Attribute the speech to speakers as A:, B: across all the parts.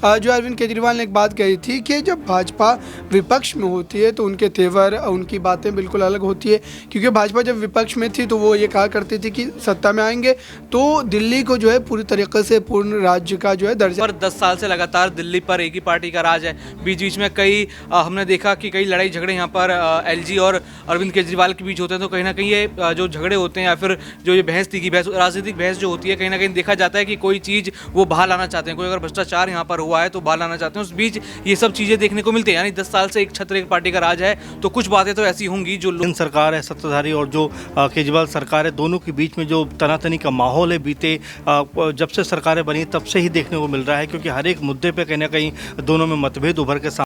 A: जो अरविंद केजरीवाल ने एक बात कही थी कि जब भाजपा विपक्ष में होती है तो उनके तेवर उनकी बातें बिल्कुल अलग होती है, क्योंकि भाजपा जब विपक्ष में थी तो वो ये कहा करती थी कि सत्ता में आएंगे तो दिल्ली को जो है पूरी तरीके से पूर्ण राज्य का जो है दर्जा।
B: पर 10 साल से लगातार दिल्ली पर एक ही पार्टी का राज है। बीच बीच में कई हमने देखा कि कई लड़ाई झगड़े यहाँ पर एलजी और अरविंद केजरीवाल के बीच होते हैं, तो कहीं ना कहीं ये जो झगड़े होते हैं या फिर जो ये बहस तीखी बहस राजनीतिक बहस जो होती है, कहीं ना कहीं देखा जाता है कि कोई चीज़ वो बाहर लाना चाहते हैं, कोई अगर भ्रष्टाचार यहाँ पर हुआ है तो बाहर लाना चाहते हैं। उस बीच ये सब चीज़ें देखने को मिलती है। यानी 10 साल से एक छत्र एक पार्टी का राज है, तो कुछ बातें तो ऐसी होंगी जो
C: केंद्र सरकार है सत्ताधारी और जो केजरीवाल सरकार है, दोनों के बीच में जो तनातनी का माहौल है बीते जब से सरकारें बनी तब से ही देखने को मिल रहा है, क्योंकि हर एक मुद्दे पे कहीं ना कहीं दोनों में मतभेद उभर के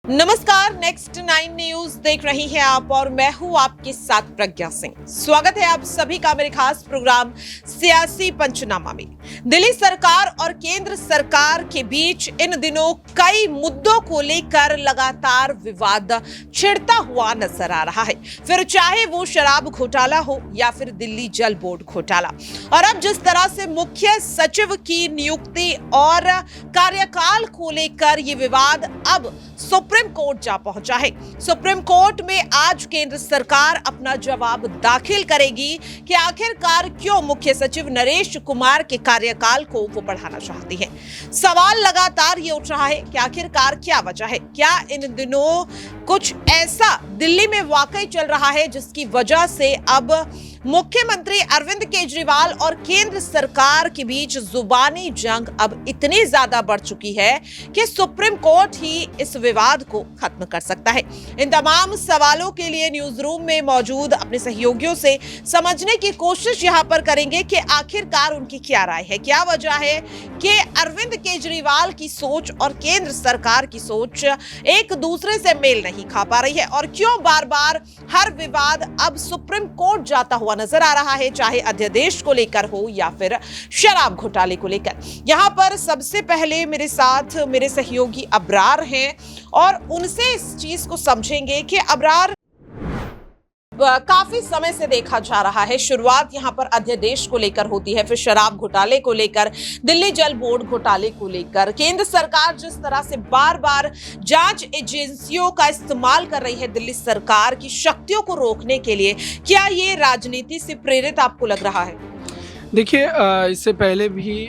D: नमस्कार, नेक्स्ट 9 न्यूज देख रही हैं आप और मैं हूं आपके साथ प्रज्ञा सिंह। स्वागत है आप सभी का मेरे खास प्रोग्राम सियासी पंचनामा में। दिल्ली सरकार और केंद्र सरकार के बीच इन दिनों कई मुद्दों को लेकर लगातार विवाद छिड़ता हुआ नजर आ रहा है, फिर चाहे वो शराब घोटाला हो या फिर दिल्ली जल बोर्ड घोटाला। और अब जिस तरह से मुख्य सचिव की नियुक्ति और कार्यकाल को लेकर ये विवाद अब सुप्रीम कोर्ट जा पहुंचा है। सुप्रीम कोर्ट में आज केंद्र सरकार अपना जवाब दाखिल करेगी कि आखिरकार क्यों मुख्य सचिव नरेश कुमार के कार्यकाल को वो बढ़ाना चाहती है। सवाल लगातार ये उठ रहा है कि आखिरकार क्या वजह है, क्या इन दिनों कुछ ऐसा दिल्ली में वाकई चल रहा है जिसकी वजह से अब मुख्यमंत्री अरविंद केजरीवाल और केंद्र सरकार के बीच जुबानी जंग अब इतनी ज्यादा बढ़ चुकी है कि सुप्रीम कोर्ट ही इस विवाद को खत्म कर सकता है। इन तमाम सवालों के लिए न्यूज रूम में मौजूद अपने सहयोगियों से समझने की कोशिश यहां पर करेंगे कि आखिरकार उनकी क्या राय है, क्या वजह है कि अरविंद केजरीवाल की सोच और केंद्र सरकार की सोच एक दूसरे से मेल नहीं खा पा रही है, और क्यों बार बार हर विवाद अब सुप्रीम कोर्ट जाता हुआ नजर आ रहा है, चाहे अध्यादेश को लेकर हो या फिर शराब घोटाले को लेकर। यहां पर सबसे पहले मेरे साथ मेरे सहयोगी अबरार हैं और उनसे इस चीज को समझेंगे कि अबरार, काफी समय से देखा जा रहा है शुरुआत यहां पर अध्यादेश को लेकर होती है, फिर शराब घोटाले को लेकर, दिल्ली जल बोर्ड घोटाले को लेकर केंद्र सरकार जिस तरह से बार बार जांच एजेंसियों का इस्तेमाल कर रही है दिल्ली सरकार की शक्तियों को रोकने के लिए, क्या ये राजनीति से प्रेरित आपको लग रहा है?
A: देखिए, इससे पहले भी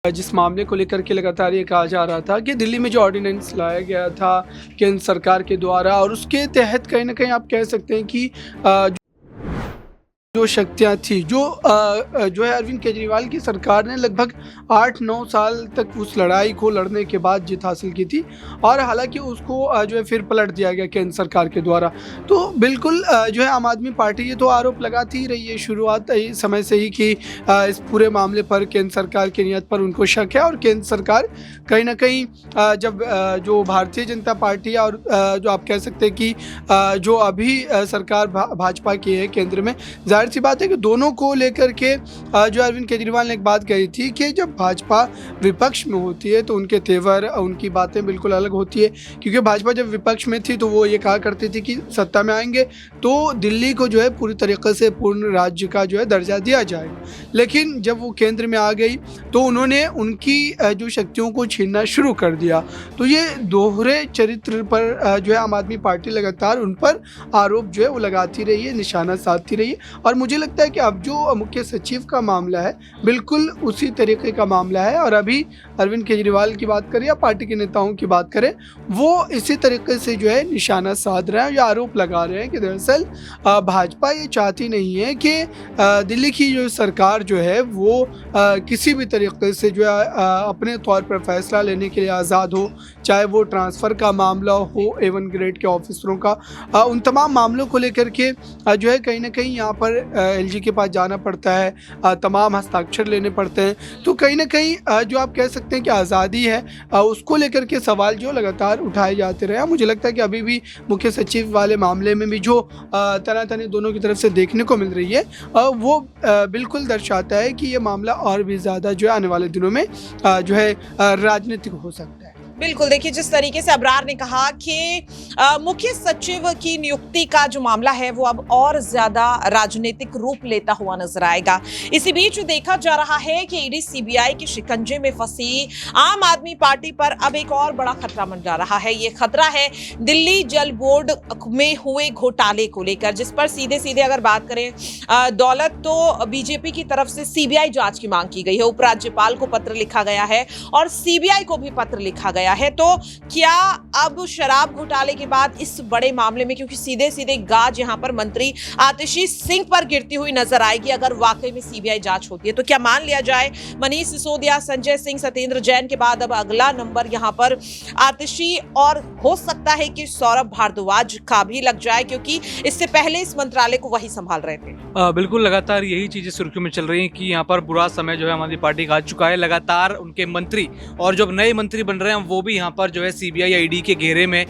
A: जिस मामले को लेकर के लगातार ये कहा जा रहा था कि दिल्ली में जो ऑर्डिनेंस लाया गया था केंद्र सरकार के द्वारा, और उसके तहत कहीं ना कहीं आप कह सकते हैं कि जो शक्तियाँ थी जो है अरविंद केजरीवाल की सरकार ने लगभग 8-9 साल तक उस लड़ाई को लड़ने के बाद जीत हासिल की थी, और हालांकि उसको जो है फिर पलट दिया गया केंद्र सरकार के द्वारा। तो बिल्कुल जो है आम आदमी पार्टी ये तो आरोप लगाती ही रही है शुरुआत समय से ही कि इस पूरे मामले पर केंद्र सरकार की नीयत पर उनको शक है, और केंद्र सरकार कहीं ना कहीं जब जो भारतीय जनता पार्टी और जो आप कह सकते हैं कि जो अभी सरकार भाजपा की है केंद्र में, जाहिर सी बात है कि दोनों को लेकर के जो अरविंद केजरीवाल ने एक बात कही थी कि जब भाजपा विपक्ष में होती है तो उनके तेवर उनकी बातें बिल्कुल अलग होती है, क्योंकि भाजपा जब विपक्ष में थी तो वो ये कहा करती थी कि सत्ता में आएंगे तो दिल्ली को जो है पूरी तरीके से पूर्ण राज्य का जो है दर्जा दिया जाएगा। लेकिन जब वो केंद्र में आ गई तो उन्होंने उनकी जो शक्तियों को छीनना शुरू कर दिया। तो ये दोहरे चरित्र पर जो है आम आदमी पार्टी लगातार उन पर आरोप जो है वो लगाती रही है, निशाना साधती रही है, और मुझे लगता है कि अब जो मुख्य सचिव का मामला है बिल्कुल उसी तरीके का मामला है। और अभी अरविंद केजरीवाल की बात करें या पार्टी के नेताओं की बात करें, वो इसी तरीके से जो है निशाना साध रहे हैं या आरोप लगा रहे हैं कि दरअसल भाजपा ये चाहती नहीं है कि दिल्ली की जो सरकार जो है वो किसी भी तरीके से जो है अपने तौर पर फैसला लेने के लिए आज़ाद हो, चाहे वो ट्रांसफ़र का मामला हो A1 ग्रेड के ऑफिसरों का, उन तमाम मामलों को लेकर के जो है कहीं ना कहीं यहाँ पर एलजी के पास जाना पड़ता है, तमाम हस्ताक्षर लेने पड़ते हैं। तो कहीं ना कहीं जो आप कह सकते हैं कि आज़ादी है उसको लेकर के सवाल जो लगातार उठाए जाते रहे। मुझे लगता है कि अभी भी मुख्य सचिव वाले मामले में भी जो तनातनी दोनों की तरफ से देखने को मिल रही है वो बिल्कुल दर्शाता है कि ये मामला और भी ज़्यादा जो है आने वाले दिनों में जो है राजनीतिक हो सकता है।
D: बिल्कुल, देखिए जिस तरीके से अबरार ने कहा कि मुख्य सचिव की नियुक्ति का जो मामला है वो अब और ज्यादा राजनीतिक रूप लेता हुआ नजर आएगा। इसी बीच देखा जा रहा है कि ईडी सीबीआई के शिकंजे में फंसी आम आदमी पार्टी पर अब एक और बड़ा खतरा मंडरा रहा है। ये खतरा है दिल्ली जल बोर्ड में हुए घोटाले को लेकर, जिस पर सीधे सीधे अगर बात करें दौलत तो बीजेपी की तरफ से सीबीआई जांच की मांग की गई है। उपराज्यपाल को पत्र लिखा गया है और सीबीआई को भी पत्र लिखा गया है। तो क्या अब शराब घोटाले के बाद इस बड़े मामले में, क्योंकि सीधे सीधे गाज यहां पर मंत्री आतिशी सिंह पर गिरती हुई नजर आएगी अगर वाकई में सीबीआई जांच होती है, तो क्या मान लिया जाए मनीष सिसोदिया, संजय सिंह, सत्येंद्र जैन के बाद अब अगला नंबर यहां पर आतिशी और हो सकता है कि सौरभ भारद्वाज का भी लग जाए, क्योंकि इससे पहले इस मंत्रालय को वही संभाल रहे थे।
B: बिल्कुल, लगातार यही चीजें सुर्खियों में चल रही हैं कि यहाँ पर बुरा समय जो है हमारी पार्टी का आ चुका है। लगातार उनके मंत्री और जो नए मंत्री बन रहे हैं वो भी यहाँ पर जो है सीबीआई या ईडी के घेरे में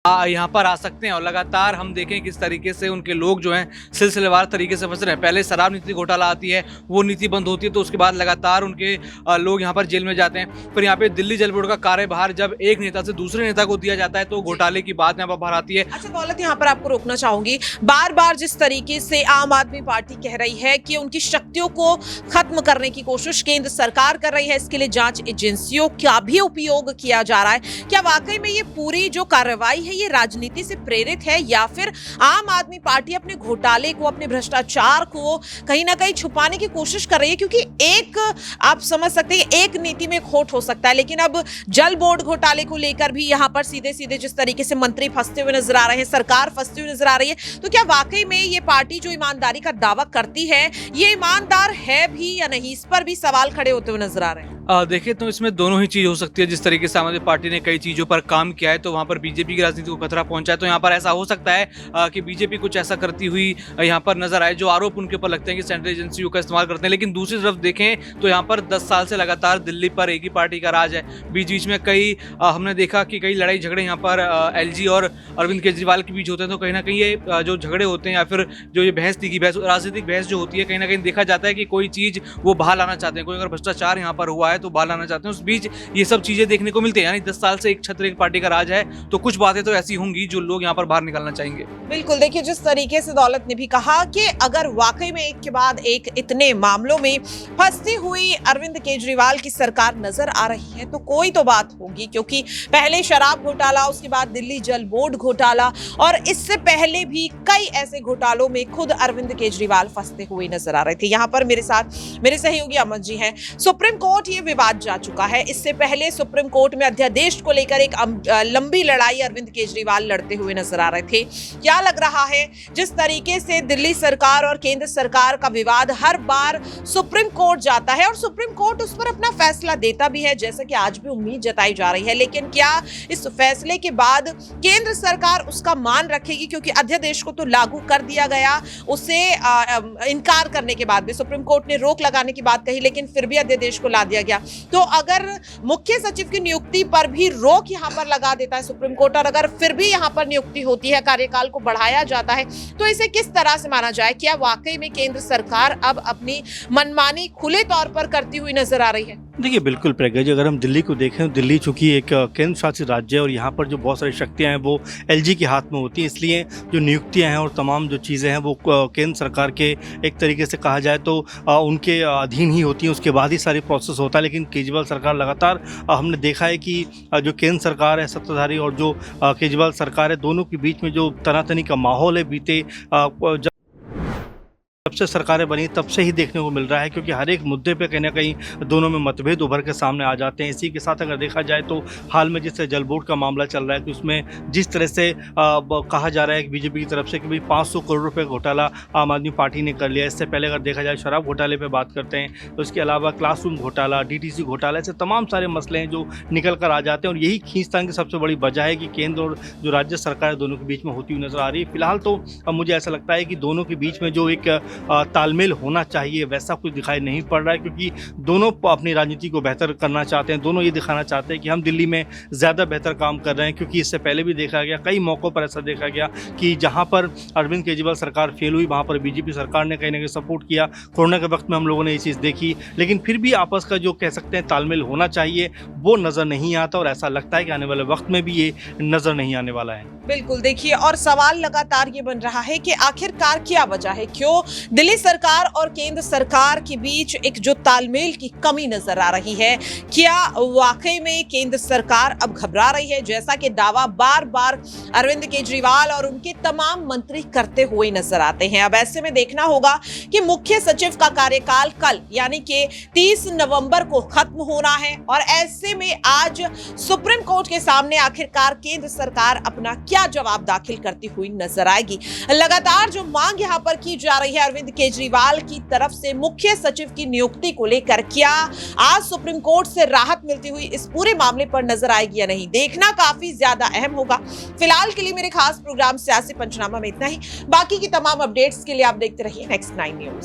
B: यहाँ पर आ सकते हैं। और लगातार हम देखें किस तरीके से उनके लोग जो हैं सिलसिलेवार तरीके से फंस रहे हैं। पहले शराब नीति घोटाला आती है, वो नीति बंद होती है, तो उसके बाद लगातार उनके लोग यहाँ पर जेल में जाते हैं। फिर यहाँ पे दिल्ली जल बोर्ड का कार्यभार जब एक नेता से दूसरे नेता को दिया जाता है तो घोटाले की बात यहाँ पर बाहर आती है।
D: अच्छा दौलत, यहाँ पर आपको रोकना चाहूंगी। बार बार जिस तरीके से आम आदमी पार्टी कह रही है कि उनकी शक्तियों को खत्म करने की कोशिश केंद्र सरकार कर रही है, इसके लिए जांच एजेंसियों का भी उपयोग किया जा रहा है, क्या वाकई में ये पूरी जो कार्रवाई है ये राजनीति से प्रेरित है या फिर आम आदमी पार्टी अपने घोटाले को, अपने भ्रष्टाचार को कहीं ना कहीं छुपाने की कोशिश कर रही है? क्योंकि एक आप समझ सकते हैं एक नीति में खोट हो सकता है, लेकिन अब जल बोर्ड घोटाले को लेकर भी यहां पर सीधे सीधे जिस तरीके से मंत्री फंसते हुए नजर आ रहे हैं, सरकार फंसती हुई नजर आ रही है, तो क्या वाकई में ये पार्टी जो ईमानदारी का दावा करती है ये ईमानदार है भी या नहीं, इस पर भी सवाल खड़े होते हुए नजर आ रहे हैं।
B: देखिए तो इसमें दोनों ही चीज़ हो सकती है। जिस तरीके से हमारी पार्टी ने कई चीज़ों पर काम किया है तो वहाँ पर बीजेपी की राजनीति को खतरा पहुंचा है, तो यहाँ पर ऐसा हो सकता है कि बीजेपी कुछ ऐसा करती हुई यहाँ पर नजर आए जो आरोप उनके ऊपर लगते हैं कि सेंट्रल एजेंसियों का इस्तेमाल करते हैं। लेकिन दूसरी तरफ देखें तो यहाँ पर 10 साल से लगातार दिल्ली पर एक ही पार्टी का राज है। बीच बीच में कई हमने देखा कि कई लड़ाई झगड़े यहाँ पर एलजी और अरविंद केजरीवाल के बीच होते हैं, तो कहीं ना कहीं ये जो झगड़े होते हैं या फिर जो ये बहस थी, बहस राजनीतिक बहस जो होती है, कहीं ना कहीं देखा जाता है कि कोई चीज़ वो बाहर लाना चाहते हैं, कोई अगर भ्रष्टाचार यहाँ पर हुआ है तो बाहर लाना चाहते हैं। उस बीच ये सब चीजें देखने को मिलती है। यानी 10 साल से एक छत्र एक पार्टी का राज है, तो कुछ बातें तो ऐसी होंगी जो लोग यहाँ पर बाहर निकालना चाहेंगे।
D: बिल्कुल, देखिए जिस तरीके से दौलत ने भी कहा कि अगर वाकई में एक के बाद एक इतने मामलों में फंसती हुई अरविंद केजरीवाल की सरकार नजर आ रही है तो कोई तो बात होगी, क्योंकि पहले शराब घोटाला, उसके बाद दिल्ली जल बोर्ड घोटाला और इससे पहले भी कई ऐसे घोटालों में खुद अरविंद केजरीवाल फंसते हुए नजर आ रहे थे। यहाँ पर मेरे साथ मेरे सहयोगी अमन जी हैं। सुप्रीम कोर्ट ये विवाद जा चुका है। इससे पहले सुप्रीम कोर्ट में अध्यादेश को लेकर एक लंबी लड़ाई अरविंद केजरीवाल लड़ते हुए नजर आ रहे थे। क्या लग रहा है जिस तरीके से दिल्ली सरकार और केंद्र सरकार का विवाद हर बार सुप्रीम कोर्ट जाता है और सुप्रीम कोर्ट उस पर अपना फैसला देता भी है, जैसा कि आज भी उम्मीद जताई जा रही है, लेकिन क्या इस फैसले के बाद केंद्र सरकार उसका मान रखेगी? क्योंकि अध्यादेश को तो लागू कर दिया गया, उसे इनकार करने के बाद भी सुप्रीम कोर्ट ने रोक लगाने की बात कही, लेकिन फिर भी अध्यादेश को ला दिया गया। तो अगर मुख्य सचिव की नियुक्ति पर भी रोक यहां पर लगा देता है सुप्रीम कोर्ट और अगर फिर भी यहां पर नियुक्ति होती है, कार्यकाल को बढ़ाया जाता है, तो इसे किस तरह से माना जाए? क्या वाकई में केंद्र सरकार अब अपनी मनमानी खुले तौर पर करती हुई नजर आ रही है?
C: देखिए बिल्कुल प्रज्ञा जी, अगर हम दिल्ली को देखें, दिल्ली चूंकि एक केंद्र शासित राज्य है और यहाँ पर जो बहुत सारी शक्तियाँ हैं वो एलजी के हाथ में होती हैं, इसलिए जो नियुक्तियाँ हैं और तमाम जो चीज़ें हैं वो केंद्र सरकार के एक तरीके से कहा जाए तो उनके अधीन ही होती हैं, उसके बाद ही सारी प्रोसेस होता है। लेकिन केजरीवाल सरकार लगातार हमने देखा है कि जो केंद्र सरकार है सत्ताधारी और जो केजरीवाल सरकार है, दोनों के बीच में जो तनातनी का माहौल है बीते जब से सरकारें बनी तब से ही देखने को मिल रहा है, क्योंकि हर एक मुद्दे पे कहीं ना कहीं दोनों में मतभेद उभर के सामने आ जाते हैं। इसी के साथ अगर देखा जाए तो हाल में जिससे जल बोर्ड का मामला चल रहा है कि उसमें जिस तरह से कहा जा रहा है कि बीजेपी की तरफ से कि भाई 500 करोड़ रुपए घोटाला आम आदमी पार्टी ने कर लिया। इससे पहले अगर देखा जाए शराब घोटाले पर बात करते हैं तो इसके अलावा क्लासरूम घोटाला, DTC घोटाला, ऐसे तमाम सारे मसले हैं जो निकल कर आ जाते हैं और यही खींचतान की सबसे बड़ी वजह है कि केंद्र और जो राज्य सरकार है दोनों के बीच में होती हुई नजर आ रही है। फिलहाल तो मुझे ऐसा लगता है कि दोनों के बीच में जो एक तालमेल होना चाहिए वैसा कुछ दिखाई नहीं पड़ रहा है, क्योंकि दोनों अपनी राजनीति को बेहतर करना चाहते हैं, दोनों ये दिखाना चाहते हैं कि हम दिल्ली में ज़्यादा बेहतर काम कर रहे हैं। क्योंकि इससे पहले भी देखा गया, कई मौक़ों पर ऐसा देखा गया कि जहाँ पर अरविंद केजरीवाल सरकार फेल हुई वहाँ पर बीजेपी सरकार ने कहीं ना कहीं सपोर्ट किया। कोरोना के वक्त में हम लोगों ने ये चीज़ देखी, लेकिन फिर भी आपस का जो कह सकते हैं तालमेल होना चाहिए वो नज़र नहीं आता, और ऐसा लगता है कि आने वाले वक्त में भी ये नज़र नहीं आने वाला है।
D: बिल्कुल, देखिए, और सवाल लगातार ये बन रहा है कि आखिरकार क्या वजह है, क्यों दिल्ली सरकार और केंद्र सरकार के बीच एक जो तालमेल की कमी नजर आ रही है। क्या वाकई में केंद्र सरकार अब घबरा रही है, जैसा कि दावा बार बार अरविंद केजरीवाल और उनके तमाम मंत्री करते हुए नजर आते हैं। अब ऐसे में देखना होगा कि मुख्य सचिव का कार्यकाल कल यानी कि 30 नवंबर को खत्म होना है, और ऐसे में आज सुप्रीम कोर्ट के सामने आखिरकार केंद्र सरकार अपना क्या जवाब दाखिल करती हुई नजर आएगी। लगातार जो मांग यहां पर की जा रही है अरविंद केजरीवाल की तरफ से मुख्य सचिव की नियुक्ति को लेकर, क्या आज सुप्रीम कोर्ट से राहत मिलती हुई इस पूरे मामले पर नजर आएगी या नहीं, देखना काफी ज्यादा अहम होगा। फिलहाल के लिए मेरे खास प्रोग्राम सियासी पंचनामा में इतना ही। बाकी की तमाम अपडेट्स के लिए आप देखते रहिए नेक्स्ट 9 न्यूज।